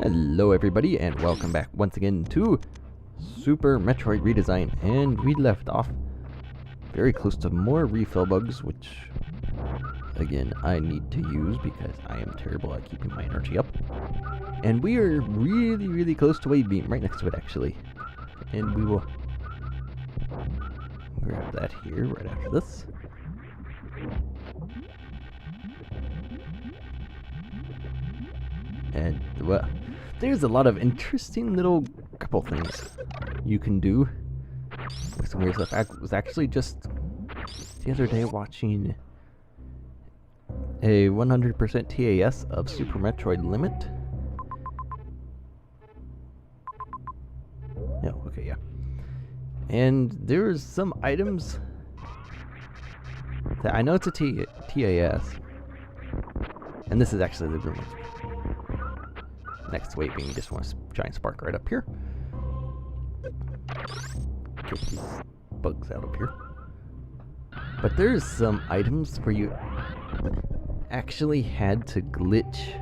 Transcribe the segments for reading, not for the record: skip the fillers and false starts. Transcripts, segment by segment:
Hello everybody and welcome back once again to Super Metroid Redesign, and we left off very close to more refill bugs, which again I need to use because I am terrible at keeping my energy up. And we are really close to Wave Beam, right next to it actually. And we will grab that here right after this. And well, there's a lot of interesting little couple things you can do with some weird stuff. I was actually just the other day watching a 100% TAS of Super Metroid Limit. No, okay, yeah. And there's some items that I know it's a TAS, and this is actually the room next to Wave Beam. You just want to giant spark right up here. Get these bugs out up here. But there's some items where you actually had to glitch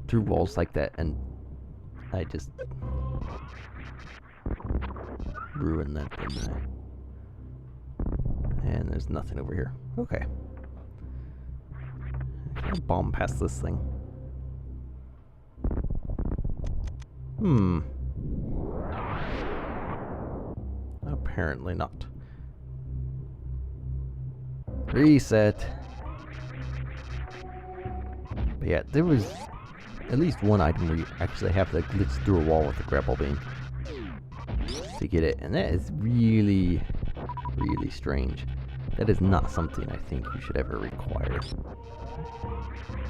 through walls like that, and I just ruined that, didn't I? And there's nothing over here. Okay. I'll bomb past this thing. Apparently not. Reset. But yeah, there was at least one item where you actually have to glitch through a wall with a grapple beam to get it, and that is really strange. That is not something I think you should ever require.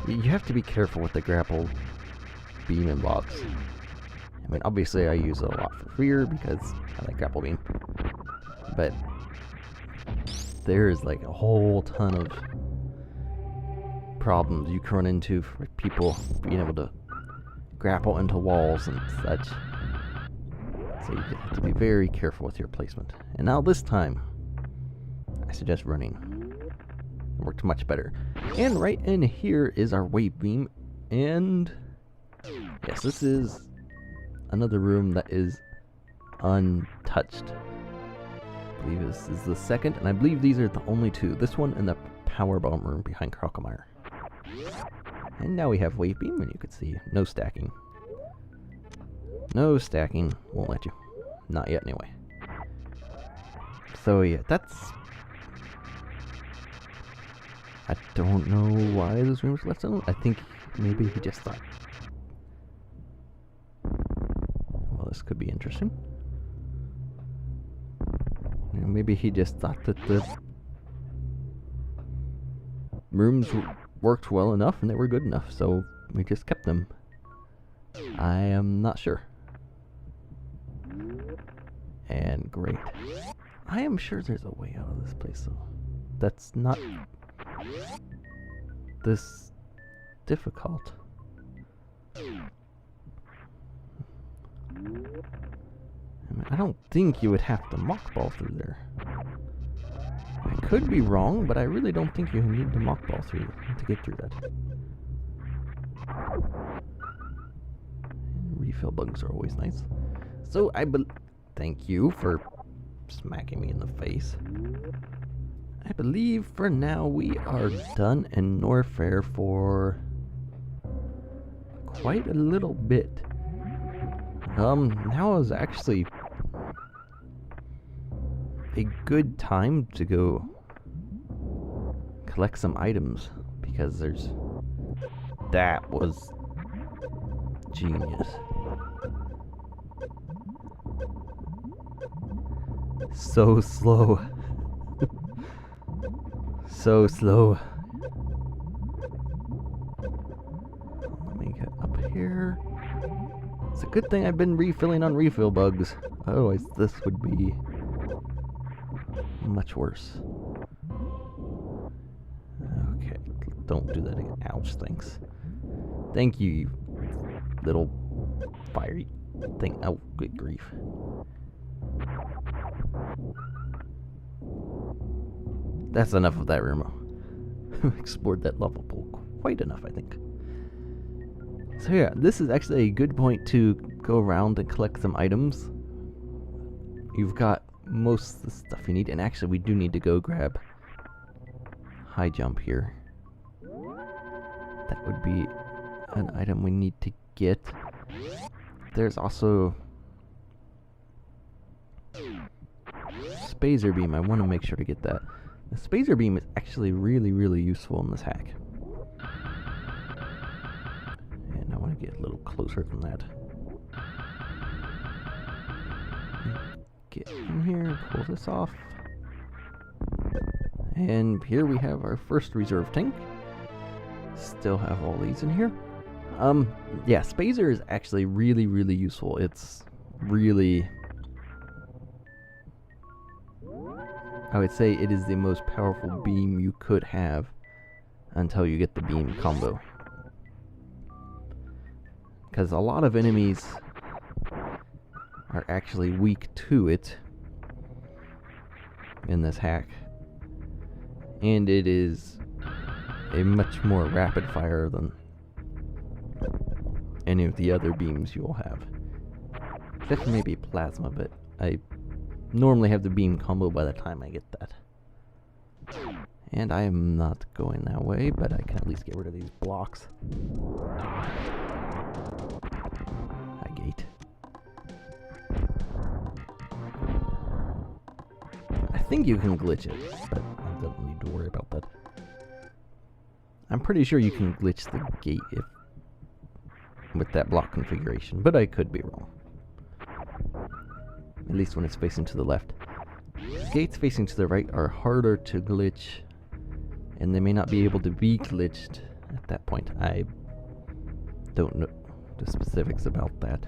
You have to be careful with the grapple beam and blocks. I mean, obviously I use it a lot for fear because I like grapple beam, but there's like a whole ton of problems you can run into for people being able to grapple into walls and such. So you have to be very careful with your placement. And now this time, I suggest running. It worked much better. And right in here is our wave beam, and yes, this is another room that is untouched. I believe this is the second, and I believe these are the only two. This one and the power bomb room behind Krockemeyer. And now we have wave beam, and you can see no stacking. No stacking, won't let you. Not yet anyway. So yeah, that's... I don't know why this room was left alone. I think maybe he just thought, well, this could be interesting. You know, maybe he just thought that the rooms worked well enough and they were good enough, so we just kept them. I am not sure. And great. I am sure there's a way out of this place, though. That's not this difficult. I mean, I don't think you would have to mockball through there. I could be wrong, but I really don't think you need to mockball through to get through that. And refill bugs are always nice. So thank you for smacking me in the face. I believe for now we are done in Norfair for quite a little bit. Now is actually a good time to go collect some items, because that was genius. So slow. So slow. Let me get up here. It's a good thing I've been refilling on refill bugs. Otherwise, this would be much worse. Okay, don't do that again. Ouch, thanks. Thank you, you little fiery thing. Oh, good grief. That's enough of that, Remo. Explored that lava pool quite enough, I think. So yeah, this is actually a good point to go around and collect some items. You've got most of the stuff you need, and actually we do need to go grab high jump here. That would be an item we need to get. There's also Spazer Beam. I want to make sure to get that. The Spazer Beam is actually really, really useful in this hack. And I want to get a little closer from that. Get in here, pull this off. And here we have our first reserve tank. Still have all these in here. Yeah, Spazer is actually really, really useful. It's really... I would say it is the most powerful beam you could have until you get the beam combo. Because a lot of enemies are actually weak to it in this hack. And it is a much more rapid fire than any of the other beams you will have. Except for maybe plasma, but I normally have the beam combo by the time I get that. And I am not going that way, but I can at least get rid of these blocks. Hi, gate. I think you can glitch it, but I don't need to worry about that. I'm pretty sure you can glitch the gate with that block configuration, but I could be wrong. At least when it's facing to the left. Gates facing to the right are harder to glitch, and they may not be able to be glitched at that point. I don't know the specifics about that.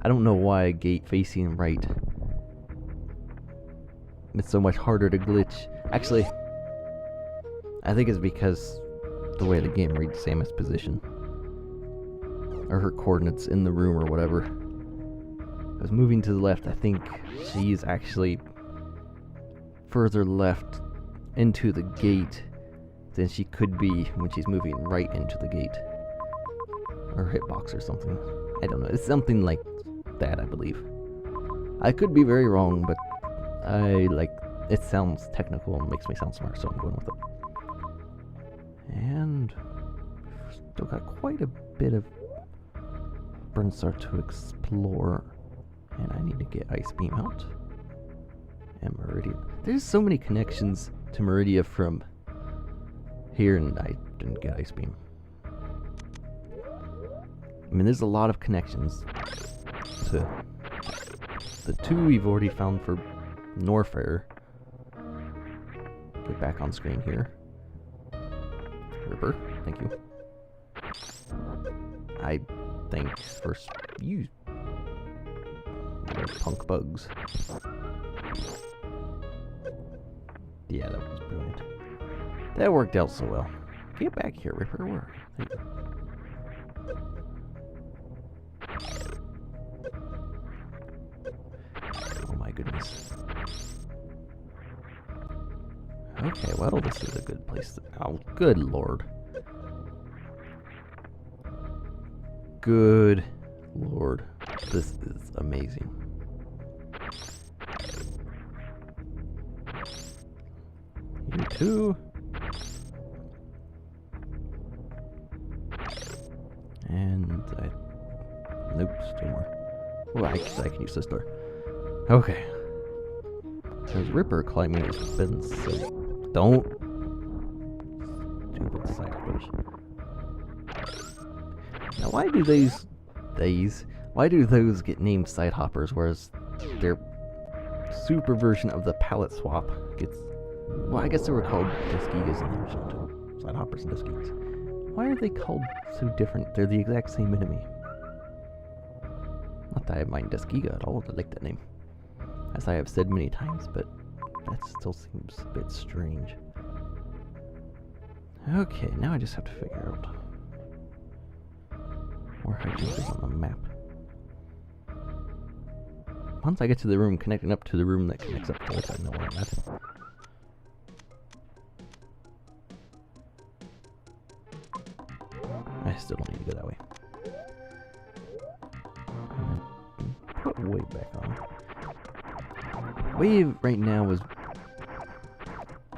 I don't know why a gate facing right is so much harder to glitch. Actually, I think it's because the way the game reads Samus' position, or her coordinates in the room or whatever. I was moving to the left. I think she's actually further left into the gate than she could be when she's moving right into the gate. Or hitbox or something. I don't know. It's something like that, I believe. I could be very wrong, but it sounds technical and makes me sound smart, so I'm going with it. And still got quite a bit of Brinstar to explore. And I need to get Ice Beam out. And Meridia. There's so many connections to Meridia from here, and I didn't get Ice Beam. I mean, there's a lot of connections to the two we've already found for Norfair. Get back on screen here. Ripper, thank you. I think first you punk bugs. Yeah, that was brilliant. That worked out so well. Get back here, Ripper. Where? There you go. Oh my goodness. Okay, well, this is a good place to... Oh, good lord. Good lord. This is amazing. You too. And nope, still more. Well, I can use this door. Okay. There's Ripper climbing his fence, so don't. Stupid side hoppers. Now, why do why do those get named side hoppers, whereas their super version of the palette swap gets... Well, I guess they were called Deskigas in the original too. Side hoppers and Deskigas. Why are they called so different? They're the exact same enemy. Not that I mind Deskiga at all, I like that name. As I have said many times, but that still seems a bit strange. Okay, now I just have to figure out where Hygiene is on the map. Once I get to the room connecting up to the room that connects up to it, I know where I'm at. I still don't need to go that way. Wave back on. Wave right now is,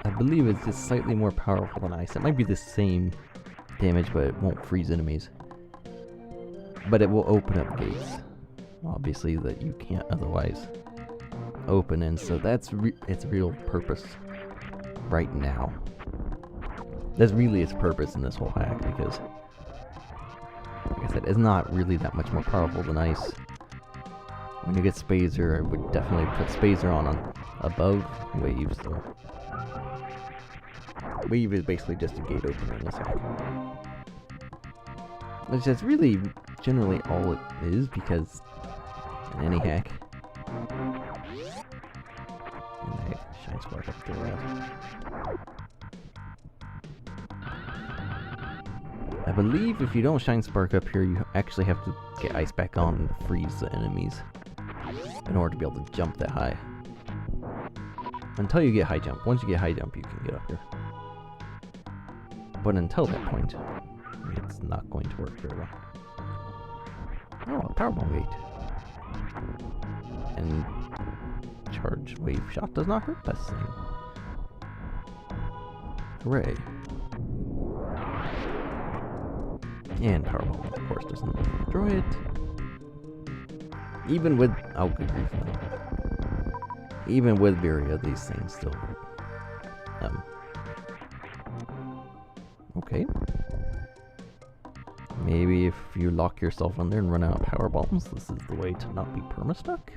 I believe it's just slightly more powerful than ice. It might be the same damage, but it won't freeze enemies. But it will open up gates, obviously, that you can't otherwise open, and so that's its real purpose right now. That's really its purpose in this whole hack, because, like I said, it's not really that much more powerful than ice. When you get Spazer, I would definitely put Spazer on above Wave, so Wave is basically just a gate opener in this hack. Which is really generally all it is, because in any hack, Shine Spark up there. I believe if you don't Shine Spark up here, you actually have to get ice back on and freeze the enemies in order to be able to jump that high. Until you get high jump. Once you get high jump, you can get up here. But until that point, it's not going to work very well. Oh, a Powerbomb gate. And Charge Wave Shot does not hurt that thing. Hooray. And Powerbomb, of course, doesn't destroy it. Even with... oh, good grief, no. Even with Viria, these things still... okay. Maybe if you lock yourself in there and run out of power bombs, this is the way to not be perma-stuck.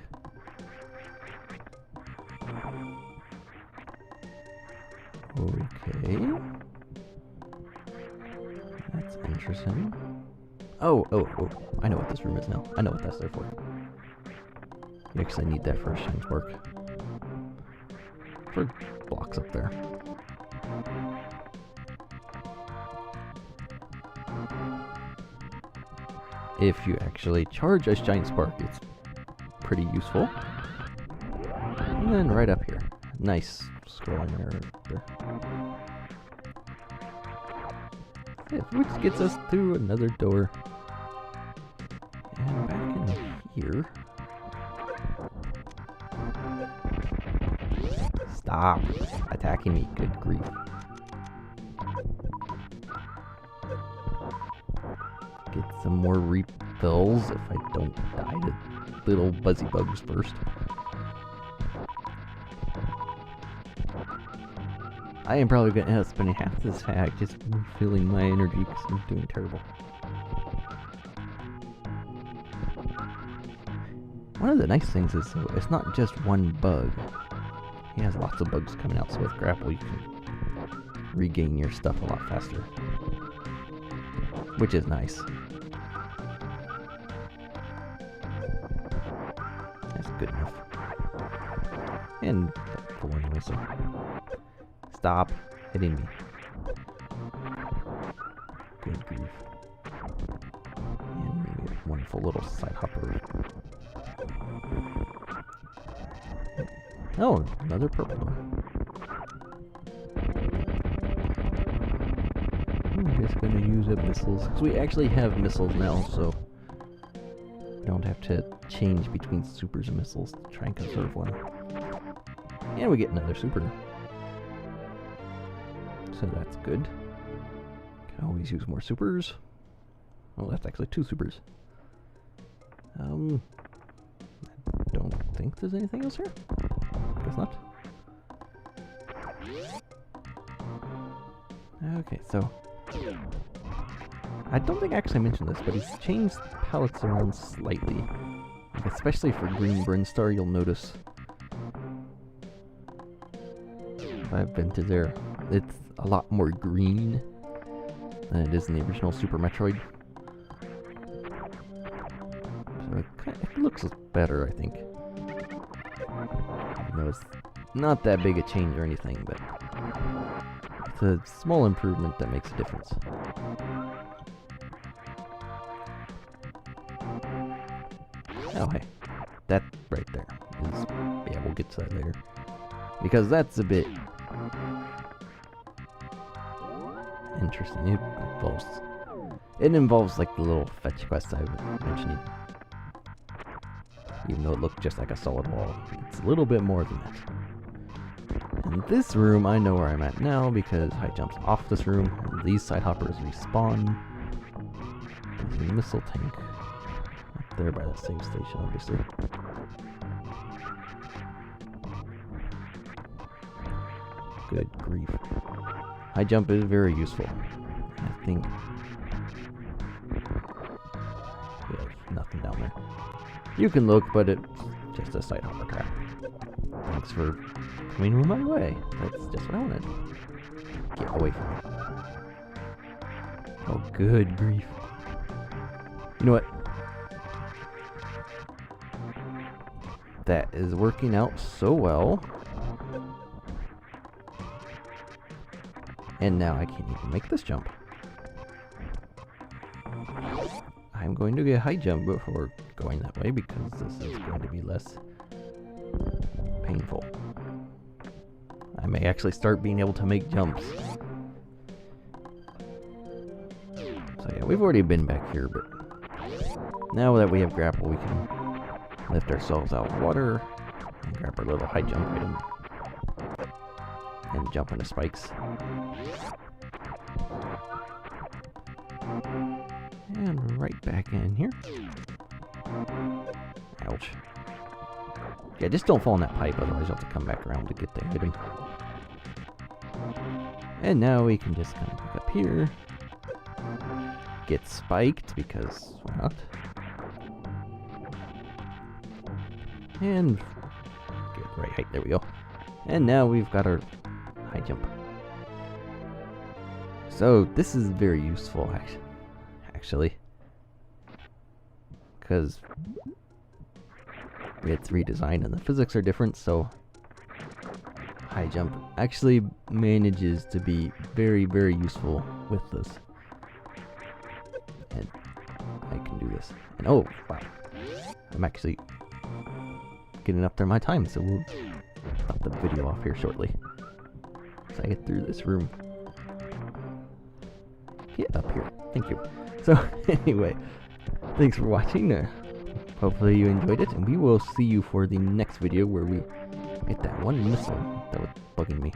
Okay. That's interesting. Oh, I know what this room is now. I know what that's there for. You actually need that for a Shine Spark. For blocks up there. If you actually charge a Shine Spark, it's pretty useful. And then right up here. Nice scrolling error there. Yeah, which gets us through another door. And back in here. Stop attacking me, good grief. Get some more refills if I don't die to little buzzy bugs first. I am probably going to end up spending half this hack just refilling my energy because I'm doing terrible. One of the nice things is, though, it's not just one bug. He has lots of bugs coming out, so with Grapple you can regain your stuff a lot faster. Which is nice. That's good enough. And full anyway, so... stop hitting me. Good grief. And maybe a wonderful little side hopper. Oh, another purple door. I'm just going to use up missiles. Because we actually have missiles now, so we don't have to change between supers and missiles to try and conserve one. And we get another super. So that's good. Can always use more supers. Well, that's actually 2 supers. I don't think there's anything else here. Guess not. Okay, so I don't think I actually mentioned this, but he's changed palettes around slightly. Like especially for green Brinstar, you'll notice if I've been to there, it's a lot more green than it is in the original Super Metroid. So it looks better, I think. You know, it's not that big a change or anything, but it's a small improvement that makes a difference. Oh, hey. That right there is... yeah, we'll get to that later. Because that's a bit... interesting. It involves like the little fetch quest I was mentioning. even though it looked just like a solid wall. It's a little bit more than that. In this room, I know where I'm at now because high jumps off this room, and these side hoppers respawn. There's a missile tank up there by the save station, obviously. Good grief. High jump is very useful. I think there's nothing down there. You can look, but it's just a side hopper trap. Thanks for coming my way. That's just what I wanted. Get away from me. Oh, good grief. You know what? That is working out so well. And now I can't even make this jump. I'm going to get a high jump before going that way because this is going to be less painful. I may actually start being able to make jumps. So yeah, we've already been back here, but now that we have grapple, we can lift ourselves out of water and grab our little high jump item and jump into spikes. And right back in here. Ouch. Yeah, just don't fall in that pipe, otherwise you'll have to come back around to get the item. And now we can just come back up here. Get spiked, because why not? And get the right height, there we go. And now we've got our high jump. So this is very useful, actually, because it's redesigned and the physics are different, so high jump actually manages to be very, very useful with this. And I can do this. And oh, wow. I'm actually getting up there my time, so we'll stop the video off here shortly. So I get through this room. Get up here. Thank you. So anyway, thanks for watching. Hopefully you enjoyed it, and we will see you for the next video where we get that one missile that was bugging me.